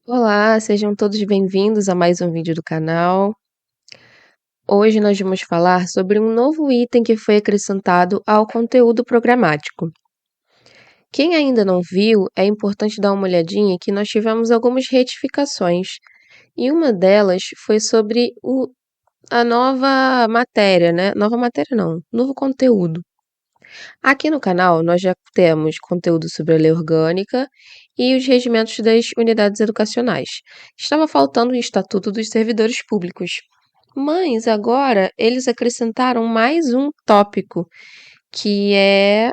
Olá, sejam todos bem-vindos a mais um vídeo do canal. Hoje nós vamos falar sobre um novo item que foi acrescentado ao conteúdo programático. Quem ainda não viu, é importante dar uma olhadinha que nós tivemos algumas retificações. E uma delas foi sobre a nova matéria, né? Nova matéria não, novo conteúdo. Aqui no canal nós já temos conteúdo sobre a lei orgânica e os regimentos das unidades educacionais. Estava faltando o Estatuto dos Servidores Públicos. Mas agora eles acrescentaram mais um tópico, que é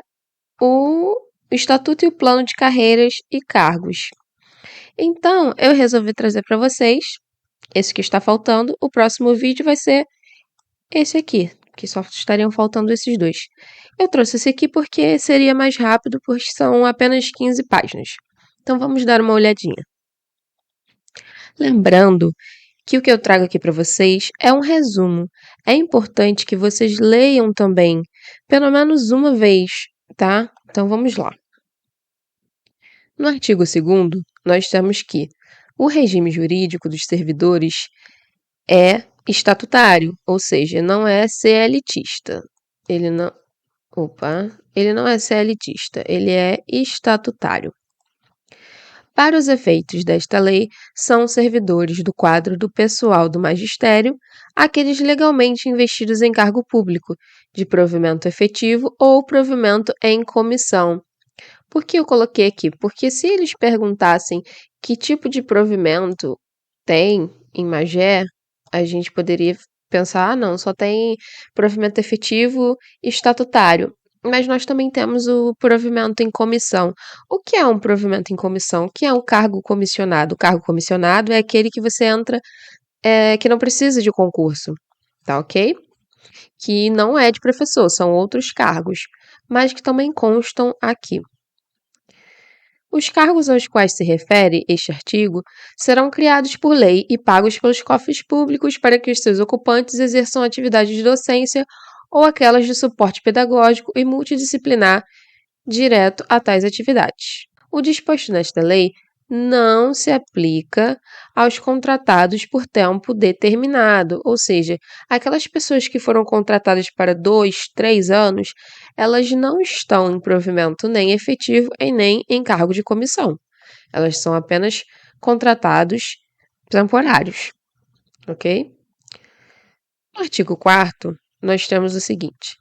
o Estatuto e o Plano de Carreiras e Cargos. Então, eu resolvi trazer para vocês esse que está faltando. O próximo vídeo vai ser esse aqui, que só estariam faltando esses dois. Eu trouxe esse aqui porque seria mais rápido, porque são apenas 15 páginas. Então vamos dar uma olhadinha. Lembrando que o que eu trago aqui para vocês é um resumo. É importante que vocês leiam também, pelo menos uma vez, tá? Então vamos lá. No artigo 2º, nós temos que o regime jurídico dos servidores é estatutário, ou seja, não é CLTista. Ele não é CLTista, ele é estatutário. Para os efeitos desta lei, são servidores do quadro do pessoal do magistério aqueles legalmente investidos em cargo público, de provimento efetivo ou provimento em comissão. Por que eu coloquei aqui? Porque se eles perguntassem que tipo de provimento tem em Magé, a gente poderia pensar, não, só tem provimento efetivo e estatutário. Mas nós também temos o provimento em comissão. O que é um provimento em comissão? O que é um cargo comissionado? O cargo comissionado é aquele que você entra, que não precisa de concurso, tá ok? Que não é de professor, são outros cargos, mas que também constam aqui. Os cargos aos quais se refere este artigo serão criados por lei e pagos pelos cofres públicos para que os seus ocupantes exerçam atividades de docência ou aquelas de suporte pedagógico e multidisciplinar direto a tais atividades. O disposto nesta lei não se aplica aos contratados por tempo determinado, ou seja, aquelas pessoas que foram contratadas para 2, 3 anos, elas não estão em provimento nem efetivo e nem em cargo de comissão. Elas são apenas contratados temporários, ok? No artigo 4º, nós temos o seguinte: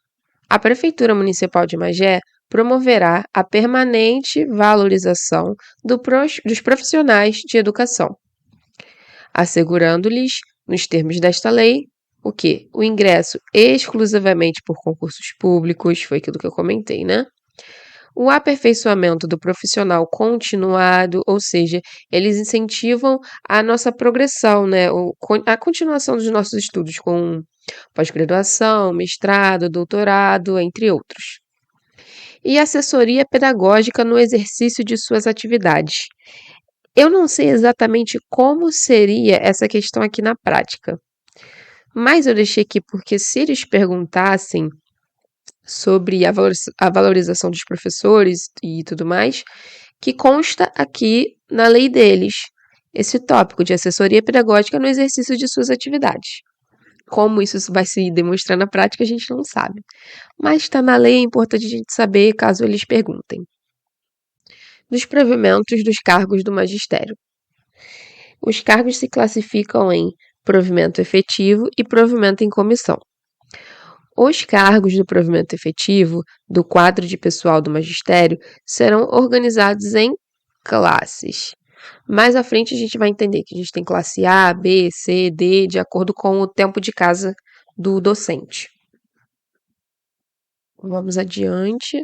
a Prefeitura Municipal de Magé promoverá a permanente valorização dos profissionais de educação, assegurando-lhes, nos termos desta lei, o quê? O ingresso exclusivamente por concursos públicos, foi aquilo que eu comentei, né? O aperfeiçoamento do profissional continuado, ou seja, eles incentivam a nossa progressão, né? A continuação dos nossos estudos com pós-graduação, mestrado, doutorado, entre outros. E assessoria pedagógica no exercício de suas atividades. Eu não sei exatamente como seria essa questão aqui na prática, mas eu deixei aqui porque se eles perguntassem sobre a valorização dos professores e tudo mais, que consta aqui na lei deles, esse tópico de assessoria pedagógica no exercício de suas atividades. Como isso vai se demonstrar na prática, a gente não sabe. Mas está na lei, é importante a gente saber caso eles perguntem. Dos provimentos dos cargos do magistério. Os cargos se classificam em provimento efetivo e provimento em comissão. Os cargos do provimento efetivo do quadro de pessoal do magistério serão organizados em classes. Mais à frente a gente vai entender que a gente tem classe A, B, C, D, de acordo com o tempo de casa do docente. Vamos adiante.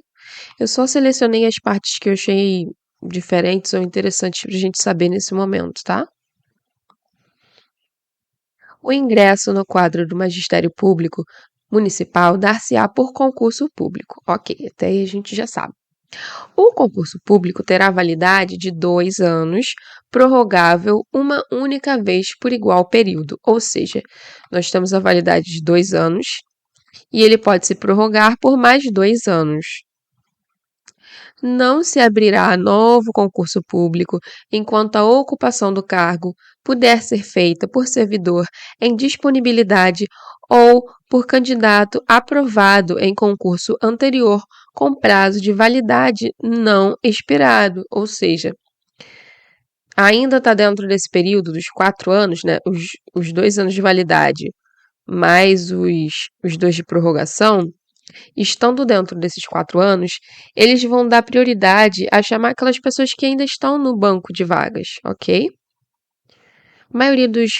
Eu só selecionei as partes que eu achei diferentes ou interessantes para a gente saber nesse momento, tá? O ingresso no quadro do Magistério Público Municipal dar-se-á por concurso público. Ok, até aí a gente já sabe. O concurso público terá validade de 2 anos, prorrogável uma única vez por igual período. Ou seja, nós temos a validade de 2 anos e ele pode se prorrogar por mais 2 anos. não se abrirá novo concurso público enquanto a ocupação do cargo puder ser feita por servidor em disponibilidade ou por candidato aprovado em concurso anterior com prazo de validade não expirado, ou seja, ainda está dentro desse período dos 4 anos, né? Os 2 anos de validade, mais os 2 de prorrogação, estando dentro desses 4 anos, eles vão dar prioridade a chamar aquelas pessoas que ainda estão no banco de vagas, ok? A maioria dos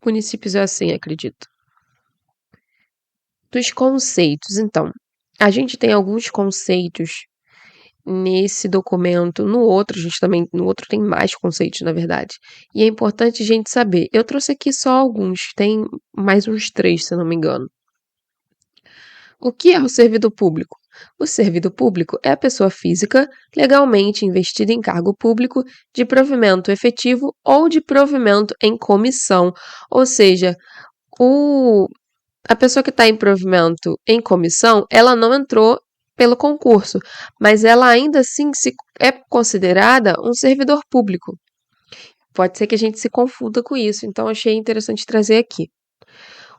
municípios é assim, acredito. Dos conceitos, então. A gente tem alguns conceitos nesse documento, no outro tem mais conceitos, na verdade. E é importante a gente saber. Eu trouxe aqui só alguns, tem mais uns 3, se eu não me engano. O que é o servidor público? O servidor público é a pessoa física legalmente investida em cargo público de provimento efetivo ou de provimento em comissão, ou seja, a pessoa que está em provimento em comissão, ela não entrou pelo concurso, mas ela ainda assim é considerada um servidor público. Pode ser que a gente se confunda com isso, então achei interessante trazer aqui.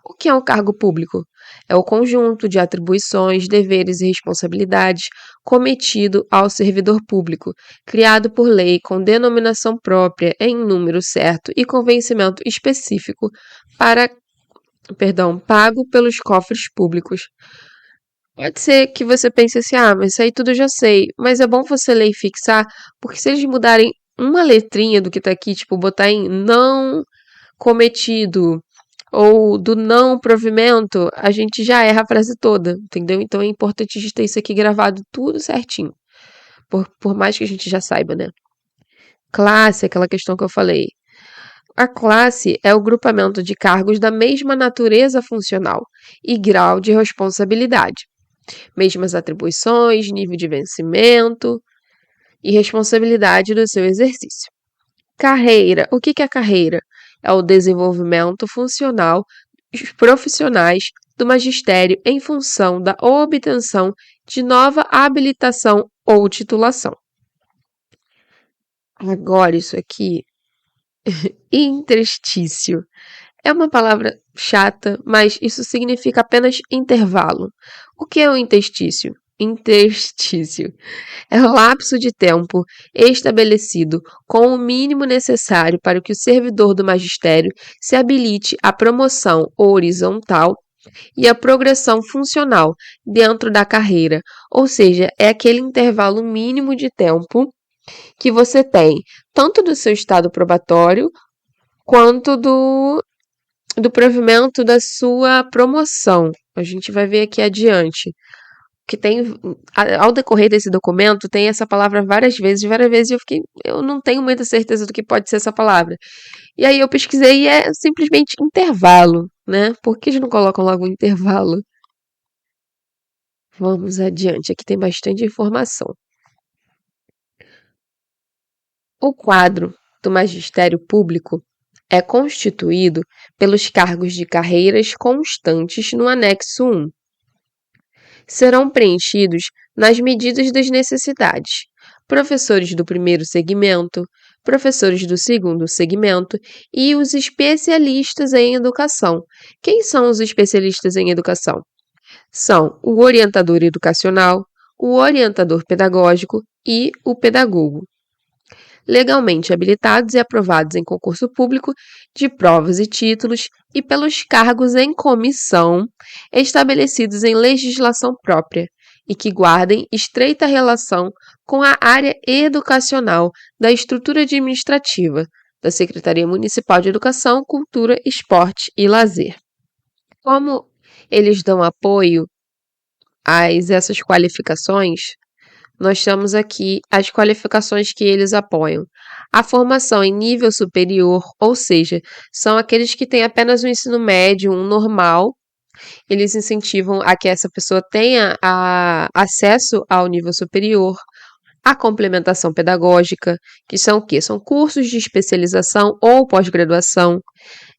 O que é um cargo público? É o conjunto de atribuições, deveres e responsabilidades cometido ao servidor público, criado por lei com denominação própria em número certo e com vencimento específico pago pelos cofres públicos. Pode ser que você pense assim, mas isso aí tudo eu já sei. Mas é bom você ler e fixar, porque se eles mudarem uma letrinha do que tá aqui, tipo, botar em não cometido ou do não provimento, a gente já erra a frase toda, entendeu? Então é importante a gente ter isso aqui gravado tudo certinho. Por mais que a gente já saiba, né? Classe, aquela questão que eu falei. A classe é o grupamento de cargos da mesma natureza funcional e grau de responsabilidade. Mesmas atribuições, nível de vencimento e responsabilidade do seu exercício. Carreira. O que é carreira? É o desenvolvimento funcional dos profissionais do magistério em função da obtenção de nova habilitação ou titulação. Agora, isso aqui, interstício. É uma palavra chata, mas isso significa apenas intervalo. O que é o interstício? Interstício é o lapso de tempo estabelecido com o mínimo necessário para que o servidor do magistério se habilite à promoção horizontal e à progressão funcional dentro da carreira, ou seja, é aquele intervalo mínimo de tempo que você tem, tanto do seu estado probatório quanto do provimento da sua promoção. A gente vai ver aqui adiante. Que tem, ao decorrer desse documento, tem essa palavra várias vezes, eu não tenho muita certeza do que pode ser essa palavra. E aí eu pesquisei e é simplesmente intervalo, né? Por que eles não colocam logo um intervalo? Vamos adiante, aqui tem bastante informação. O quadro do magistério público é constituído pelos cargos de carreiras constantes no anexo 1. Serão preenchidos nas medidas das necessidades. Professores do primeiro segmento, professores do segundo segmento e os especialistas em educação. Quem são os especialistas em educação? São o orientador educacional, o orientador pedagógico e o pedagogo. Legalmente habilitados e aprovados em concurso público de provas e títulos e pelos cargos em comissão estabelecidos em legislação própria e que guardem estreita relação com a área educacional da estrutura administrativa da Secretaria Municipal de Educação, Cultura, Esporte e Lazer. Como eles dão apoio a essas qualificações, nós temos aqui as qualificações que eles apoiam. A formação em nível superior, ou seja, são aqueles que têm apenas um ensino médio, um normal. Eles incentivam a que essa pessoa tenha acesso ao nível superior. A complementação pedagógica, que são o quê? São cursos de especialização ou pós-graduação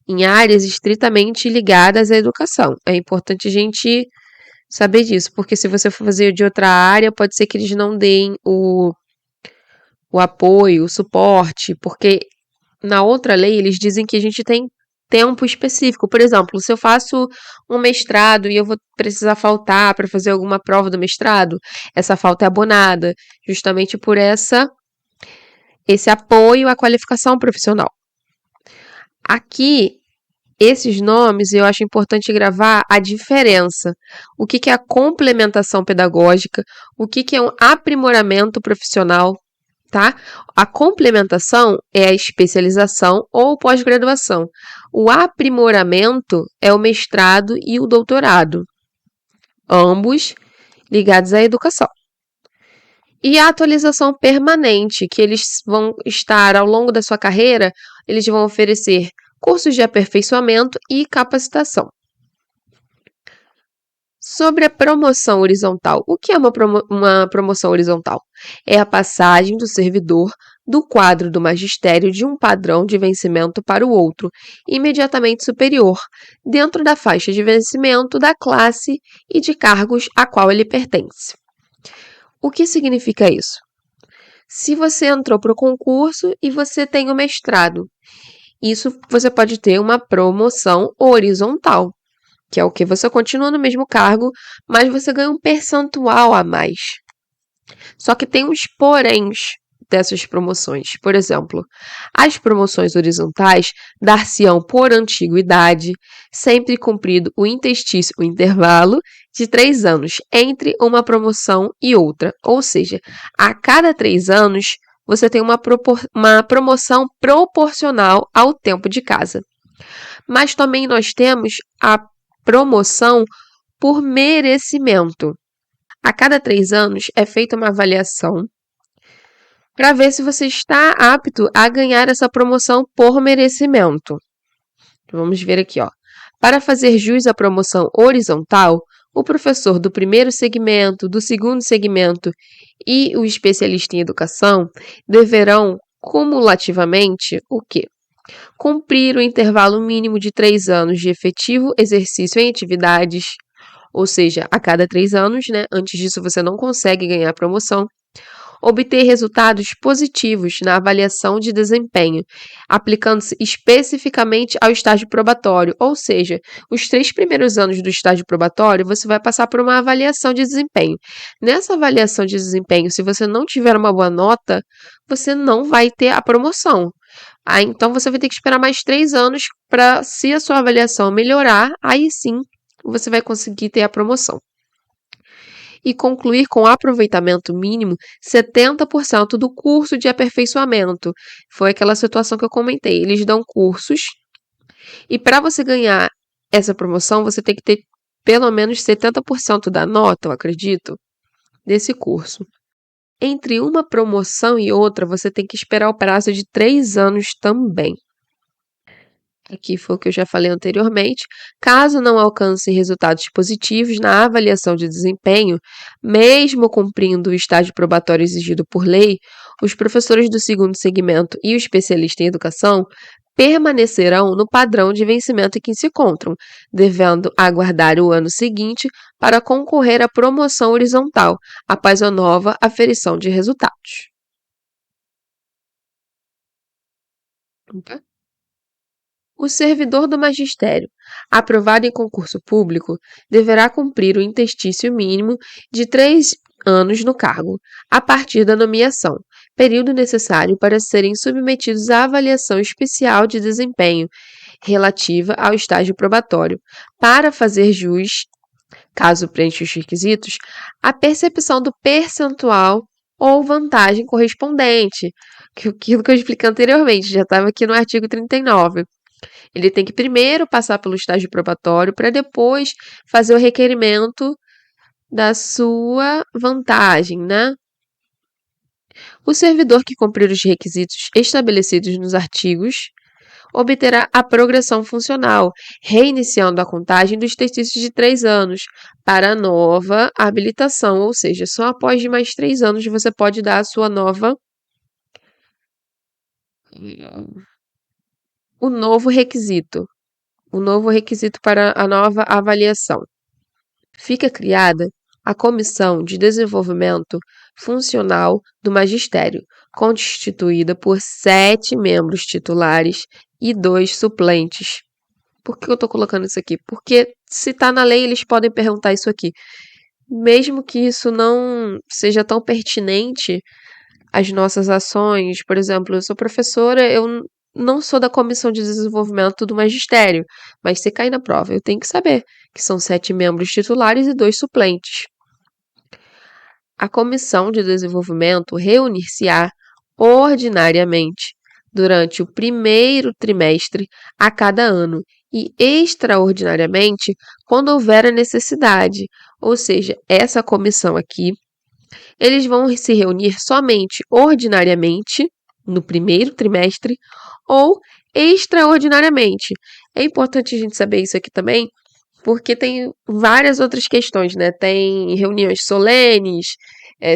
em áreas estritamente ligadas à educação. É importante a gente saber disso, porque se você for fazer de outra área, pode ser que eles não deem o apoio, o suporte, porque na outra lei eles dizem que a gente tem tempo específico. Por exemplo, se eu faço um mestrado e eu vou precisar faltar para fazer alguma prova do mestrado, essa falta é abonada, justamente por esse apoio à qualificação profissional. Aqui, esses nomes, eu acho importante gravar a diferença. O que é a complementação pedagógica, o que é um aprimoramento profissional, tá? A complementação é a especialização ou pós-graduação. O aprimoramento é o mestrado e o doutorado, ambos ligados à educação. E a atualização permanente, que eles vão estar ao longo da sua carreira, eles vão oferecer cursos de aperfeiçoamento e capacitação. Sobre a promoção horizontal. O que é uma promoção horizontal? É a passagem do servidor do quadro do magistério de um padrão de vencimento para o outro, imediatamente superior, dentro da faixa de vencimento da classe e de cargos a qual ele pertence. O que significa isso? Se você entrou para o concurso e você tem o mestrado, isso você pode ter uma promoção horizontal, que é o que você continua no mesmo cargo, mas você ganha um percentual a mais. Só que tem uns poréns dessas promoções. Por exemplo, as promoções horizontais dar-se-ão por antiguidade, sempre cumprido o intervalo de 3 anos entre uma promoção e outra. Ou seja, a cada 3 anos, você tem uma promoção proporcional ao tempo de casa. Mas também nós temos a promoção por merecimento. A cada 3 anos é feita uma avaliação para ver se você está apto a ganhar essa promoção por merecimento. Vamos ver aqui, ó. Para fazer jus à promoção horizontal, o professor do primeiro segmento, do segundo segmento e o especialista em educação deverão cumulativamente o quê? Cumprir o intervalo mínimo de 3 anos de efetivo exercício em atividades, ou seja, a cada 3 anos, né? Antes disso, você não consegue ganhar promoção. Obter resultados positivos na avaliação de desempenho, aplicando-se especificamente ao estágio probatório, ou seja, os 3 primeiros anos do estágio probatório, você vai passar por uma avaliação de desempenho. Nessa avaliação de desempenho, se você não tiver uma boa nota, você não vai ter a promoção. Então, você vai ter que esperar mais 3 anos para, se a sua avaliação melhorar, aí sim você vai conseguir ter a promoção. E concluir com aproveitamento mínimo 70% do curso de aperfeiçoamento. Foi aquela situação que eu comentei. Eles dão cursos e para você ganhar essa promoção, você tem que ter pelo menos 70% da nota, eu acredito, desse curso. Entre uma promoção e outra, você tem que esperar o prazo de 3 anos também. Aqui foi o que eu já falei anteriormente. Caso não alcance resultados positivos na avaliação de desempenho, mesmo cumprindo o estágio probatório exigido por lei, os professores do segundo segmento e o especialista em educação permanecerão no padrão de vencimento em que se encontram, devendo aguardar o ano seguinte para concorrer à promoção horizontal, após a nova aferição de resultados. Ok? O servidor do magistério, aprovado em concurso público, deverá cumprir o interstício mínimo de 3 anos no cargo, a partir da nomeação, período necessário para serem submetidos à avaliação especial de desempenho relativa ao estágio probatório, para fazer jus, caso preencha os requisitos, à percepção do percentual ou vantagem correspondente, aquilo que eu expliquei anteriormente, já estava aqui no artigo 39. Ele tem que primeiro passar pelo estágio probatório para depois fazer o requerimento da sua vantagem, né? O servidor que cumprir os requisitos estabelecidos nos artigos obterá a progressão funcional, reiniciando a contagem dos exercícios de 3 anos para a nova habilitação, ou seja, só após de mais 3 anos você pode dar a sua nova o novo requisito para a nova avaliação. fica criada a Comissão de Desenvolvimento Funcional do Magistério, constituída por 7 membros titulares e 2 suplentes. Por que eu estou colocando isso aqui? Porque se está na lei, eles podem perguntar isso aqui. Mesmo que isso não seja tão pertinente às nossas ações, por exemplo, eu sou professora, eu não sou da Comissão de Desenvolvimento do Magistério, mas se cair na prova, eu tenho que saber que são 7 membros titulares e 2 suplentes. A Comissão de Desenvolvimento reunir-se-á ordinariamente durante o primeiro trimestre a cada ano e extraordinariamente quando houver a necessidade. Ou seja, essa comissão aqui, eles vão se reunir somente ordinariamente no primeiro trimestre ou extraordinariamente. É importante a gente saber isso aqui também, porque tem várias outras questões, né? Tem reuniões solenes,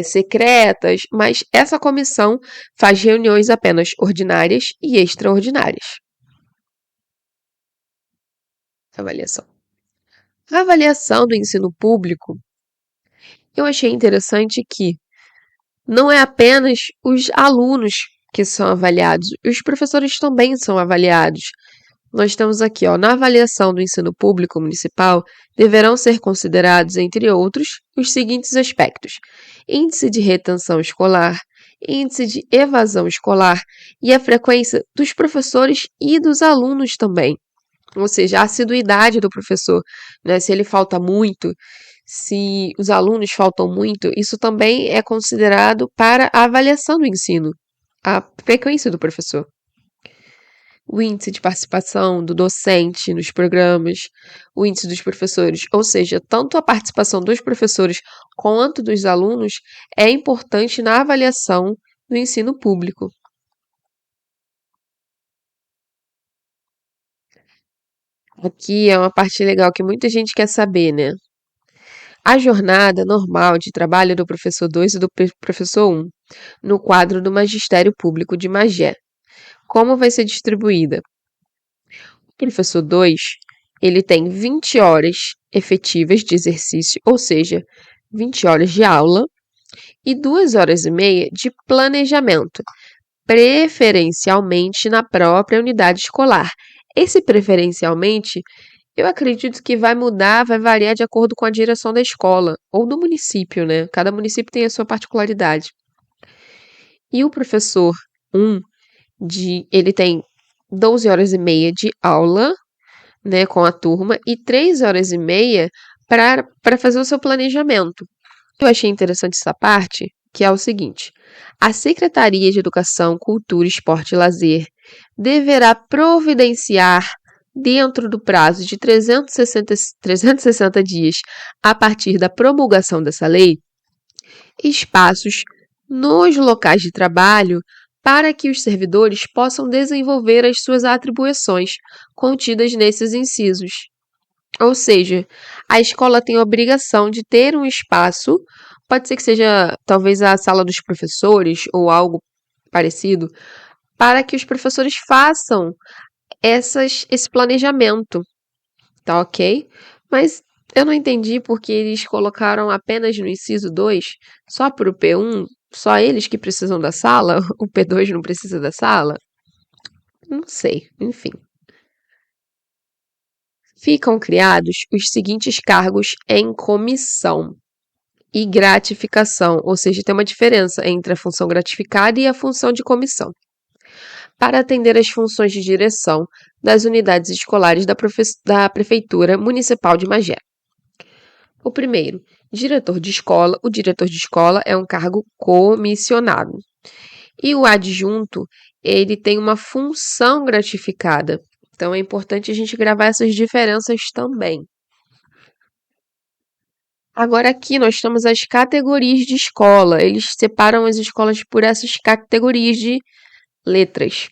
secretas, mas essa comissão faz reuniões apenas ordinárias e extraordinárias. Avaliação. A avaliação do ensino público, eu achei interessante que não é apenas os alunos que são avaliados, os professores também são avaliados. Nós temos aqui, ó, na avaliação do ensino público municipal, deverão ser considerados, entre outros, os seguintes aspectos: índice de retenção escolar, índice de evasão escolar e a frequência dos professores e dos alunos também. Ou seja, a assiduidade do professor, né? Se ele falta muito, se os alunos faltam muito, isso também é considerado para a avaliação do ensino, a frequência do professor. O índice de participação do docente nos programas, o índice dos professores, ou seja, tanto a participação dos professores quanto dos alunos é importante na avaliação do ensino público. Aqui é uma parte legal que muita gente quer saber, né? A jornada normal de trabalho do professor 2 e do professor 1, no quadro do Magistério Público de Magé. Como vai ser distribuída? O professor 2, ele tem 20 horas efetivas de exercício, ou seja, 20 horas de aula, e 2 horas e meia de planejamento, preferencialmente na própria unidade escolar. Esse preferencialmente, eu acredito que vai mudar, vai variar de acordo com a direção da escola ou do município, né? Cada município tem a sua particularidade. E o professor 1, ele tem 12 horas e meia de aula, né, com a turma, e 3 horas e meia para fazer o seu planejamento. Eu achei interessante essa parte, que é o seguinte: a Secretaria de Educação, Cultura, Esporte e Lazer deverá providenciar, dentro do prazo de 360 dias a partir da promulgação dessa lei, espaços nos locais de trabalho para que os servidores possam desenvolver as suas atribuições contidas nesses incisos. Ou seja, a escola tem a obrigação de ter um espaço, pode ser que seja talvez a sala dos professores ou algo parecido, para que os professores façam esse planejamento, tá ok? Mas eu não entendi porque eles colocaram apenas no inciso 2, só para o P1, só eles que precisam da sala, o P2 não precisa da sala? Não sei, enfim. Ficam criados os seguintes cargos em comissão e gratificação, ou seja, tem uma diferença entre a função gratificada e a função de comissão, para atender às funções de direção das unidades escolares da Prefeitura Municipal de Magé. O primeiro, diretor de escola. O diretor de escola é um cargo comissionado. E o adjunto, ele tem uma função gratificada. Então, é importante a gente gravar essas diferenças também. Agora, aqui nós temos as categorias de escola. Eles separam as escolas por essas categorias de letras.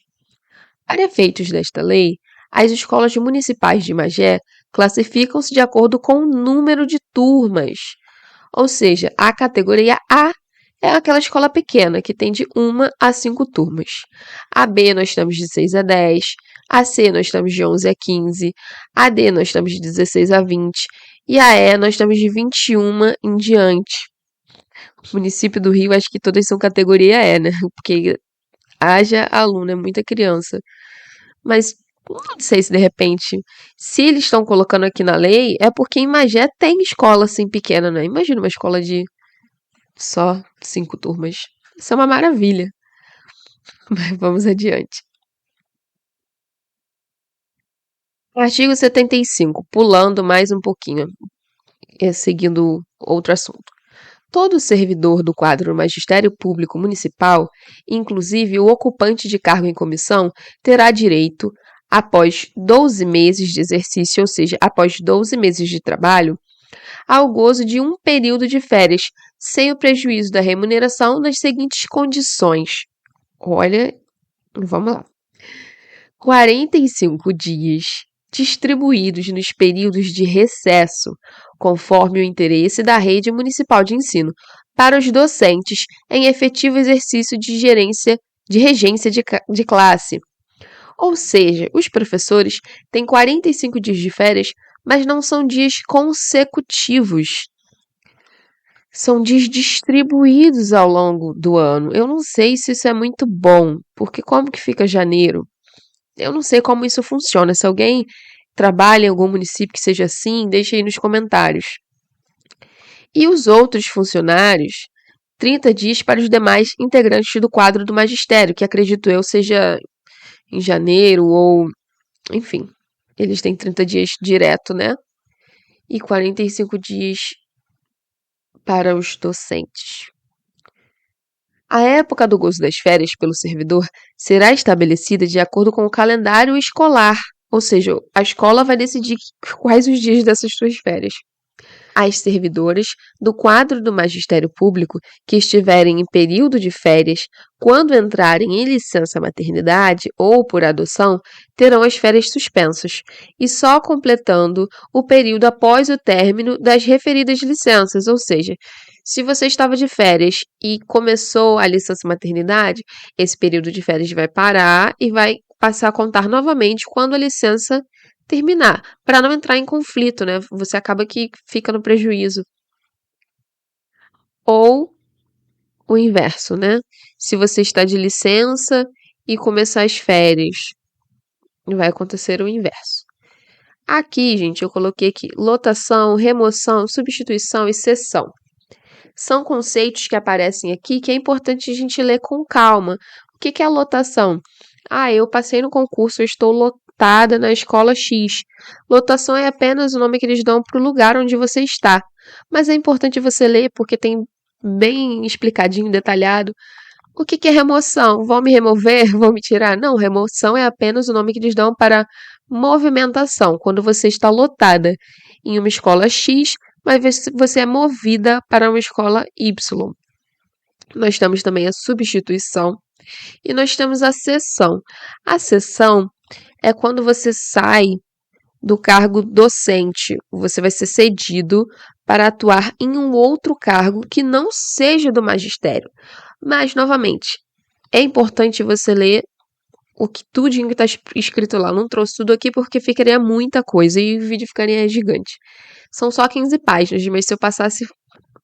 Para efeitos desta lei, as escolas municipais de Magé classificam-se de acordo com o número de turmas. Ou seja, a categoria A é aquela escola pequena, que tem de 1 a 5 turmas. A B nós temos de 6 a 10, a C nós temos de 11 a 15, a D nós temos de 16 a 20, E a E, nós temos de 21 em diante. O município do Rio, acho que todas são categoria E, né? Porque haja aluno, é muita criança. Mas não sei se de repente, se eles estão colocando aqui na lei, é porque em Magé tem escola assim pequena, né? Imagina uma escola de só 5 turmas. Isso é uma maravilha. Mas vamos adiante. Artigo 75, pulando mais um pouquinho, seguindo outro assunto. Todo servidor do quadro do Magistério Público Municipal, inclusive o ocupante de cargo em comissão, terá direito, após 12 meses de exercício, ou seja, após 12 meses de trabalho, ao gozo de um período de férias, sem o prejuízo da remuneração, nas seguintes condições. Olha, vamos lá. 45 dias distribuídos nos períodos de recesso, conforme o interesse da rede municipal de ensino, para os docentes em efetivo exercício de regência de classe. Ou seja, os professores têm 45 dias de férias, mas não são dias consecutivos. São dias distribuídos ao longo do ano. Eu não sei se isso é muito bom, porque como que fica janeiro? Eu não sei como isso funciona. Se alguém trabalha em algum município que seja assim, deixa aí nos comentários. E os outros funcionários, 30 dias para os demais integrantes do quadro do magistério, que acredito eu seja em janeiro ou, enfim, eles têm 30 dias direto, né? E 45 dias para os docentes. A época do gozo das férias pelo servidor será estabelecida de acordo com o calendário escolar, ou seja, a escola vai decidir quais os dias dessas suas férias. As servidoras do quadro do magistério público que estiverem em período de férias, quando entrarem em licença maternidade ou por adoção, terão as férias suspensas, e só completando o período após o término das referidas licenças, ou seja, se você estava de férias e começou a licença maternidade, esse período de férias vai parar e vai passar a contar novamente quando a licença terminar, para não entrar em conflito, né? Você acaba que fica no prejuízo. Ou o inverso, né? Se você está de licença e começar as férias, vai acontecer o inverso. Aqui, gente, eu coloquei aqui lotação, remoção, substituição e cessão. São conceitos que aparecem aqui que é importante a gente ler com calma. O que é a lotação? Eu passei no concurso, eu estou lotada na escola X. Lotação é apenas o nome que eles dão para o lugar onde você está. Mas é importante você ler porque tem bem explicadinho, detalhado. O que é remoção? Vão me remover? Vão me tirar? Não, remoção é apenas o nome que eles dão para movimentação. Quando você está lotada em uma escola X, mas você é movida para uma escola Y. Nós temos também a substituição e nós temos a cessão. A cessão é quando você sai do cargo docente, você vai ser cedido para atuar em um outro cargo que não seja do magistério. Mas, novamente, é importante você ler o que tudinho que está escrito lá. Não trouxe tudo aqui porque ficaria muita coisa e o vídeo ficaria gigante. São só 15 páginas, mas se eu passasse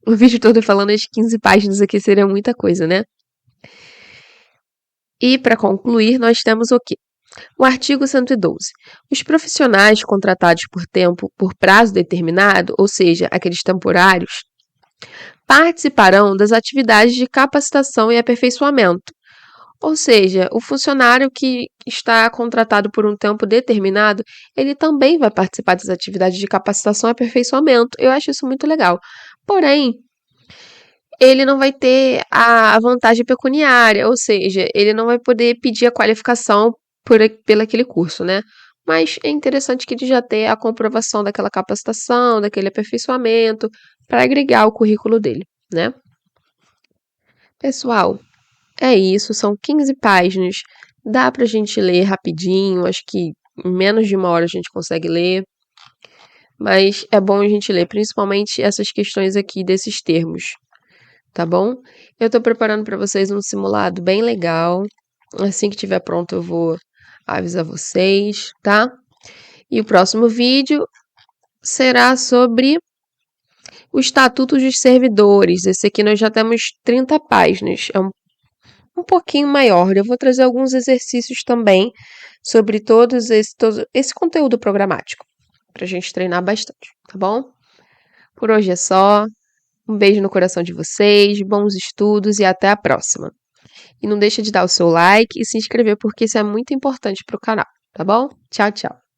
o vídeo todo falando as 15 páginas aqui, seria muita coisa, né? E, para concluir, nós temos o quê? O artigo 112. Os profissionais contratados por prazo determinado, ou seja, aqueles temporários, participarão das atividades de capacitação e aperfeiçoamento. Ou seja, o funcionário que está contratado por um tempo determinado, ele também vai participar das atividades de capacitação e aperfeiçoamento. Eu acho isso muito legal. Porém, ele não vai ter a vantagem pecuniária, ou seja, ele não vai poder pedir a qualificação pelo aquele curso, né? Mas é interessante que ele já tenha a comprovação daquela capacitação, daquele aperfeiçoamento, para agregar o currículo dele, né? Pessoal, é isso, são 15 páginas, dá pra gente ler rapidinho, acho que em menos de uma hora a gente consegue ler, mas é bom a gente ler, principalmente essas questões aqui desses termos, tá bom? Eu tô preparando para vocês um simulado bem legal, assim que tiver pronto eu vou avisar vocês, tá? E o próximo vídeo será sobre o Estatuto dos Servidores. Esse aqui nós já temos 30 páginas, é um pouquinho maior. Eu vou trazer alguns exercícios também sobre todo esse conteúdo programático, para a gente treinar bastante, tá bom? Por hoje é só. Um beijo no coração de vocês, bons estudos e até a próxima. E não deixa de dar o seu like e se inscrever, porque isso é muito importante para o canal, tá bom? Tchau, tchau.